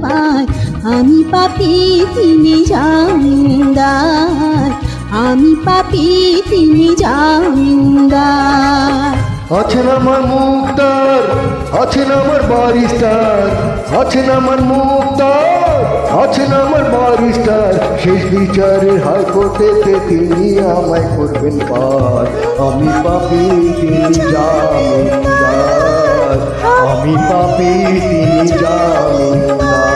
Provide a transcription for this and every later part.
পায়। আমি পাপী তিনি জামিনদার, আমি পাপী তিনি জামিনদার। আছেন আমার মুক্তার, আছেন আমার বারিস্টার, আছেন আমার মুক্তার, আছেন আমার বারিস্টার। শেষ বিচারের হাইকোর্টেতে তিনি আমায় করবেন পার। আমি পাপী তিনি জামিনদার, আমি পাপী তিনি জামিনদার।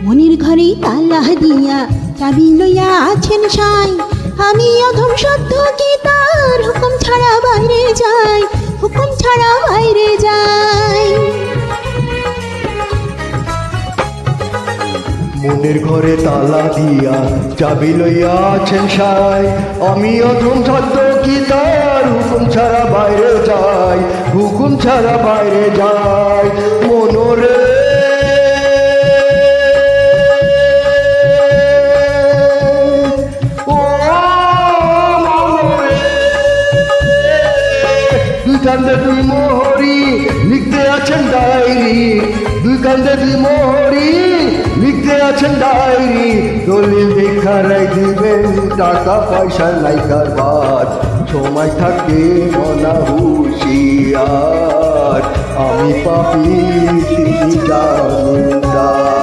মনের ঘরে তালা দিয়া চাবি লইয়া আছেন সাই। আমি অধম সত্য কি তার হুকুম ছাড়া বাইরে যাই, হুকুম ছাড়া বাইরে যাই। মনের ঘরে তালা দিয়া চাবি লইয়া আছেন সাই। আমি অধম সত্য কি তার হুকুম ছাড়া বাইরে যাই, হুকুম ছাড়া বাইরে যাই। মনোরে দুই কান্দে দুই মোহরি লিখতে আছেন ডায়েরি, দুই কান্দে দুই মোহরি লিখতে আছেন ডায়েরি। দলিল দেখারাই দিবেন টাকা পয়সা নাই কারবার, সময় থাকে মনা হুঁশিয়ার। আমি পাপী তিনি জামিনদার।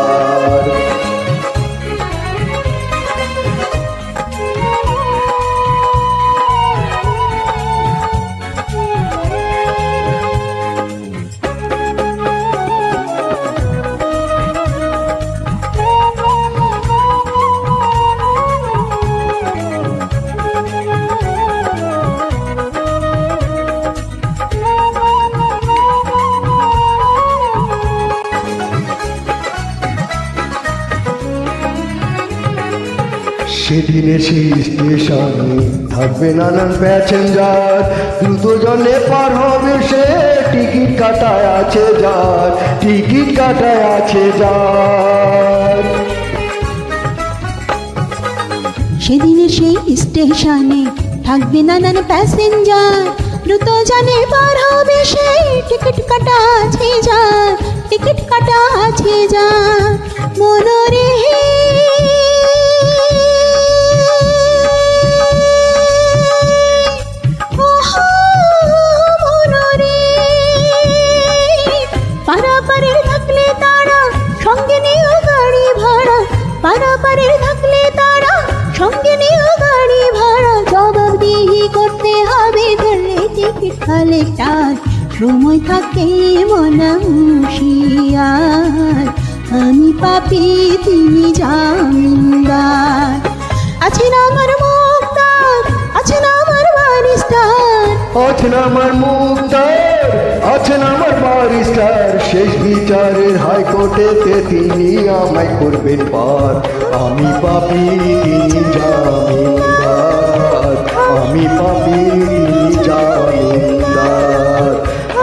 সেদিনের সেই স্টেশনে থাকবে নানান প্যাসেঞ্জার, দ্রুত জনে পার হবে সে টিকিট কাটায় আছে যার, টিকিট কাটায় আছে যার। সেদিনের সেই স্টেশনে থাকবে নানান প্যাসেঞ্জার, দ্রুত জানে পার হবে সেই টিকিট কাটা আছে যার, টিকিট কাটা আছে যার। মনোরে পারাপারের থাকলে তারা সঙ্গে নিও গাড়ি ভাড়া, পারাপারের থাকলে তারা সঙ্গে নিও গাড়ি ভাড়া। জবাবদিহি করতে হবে ধরলে টিকিট কালেক্টর, সময় থাকে মনা হুঁশিয়ার। আমি পাপী তিনি জামিনদার। আছেন আমার মুক্তার, আছেন আমার বারিস্টার, আছেন আমার মুক্তার, আছেন আমার বারিস্টার। শেষ বিচারের হাইকোর্টেতে তিনি আমায় করবেন পার। আমি পাপী তিনি জামিনদার, আমি পাপী তিনি জামিনদার,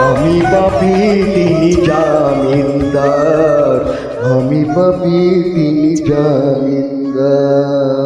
আমি পাপী তিনি জামিনদার, আমি পাপী তিনি জামিনদার।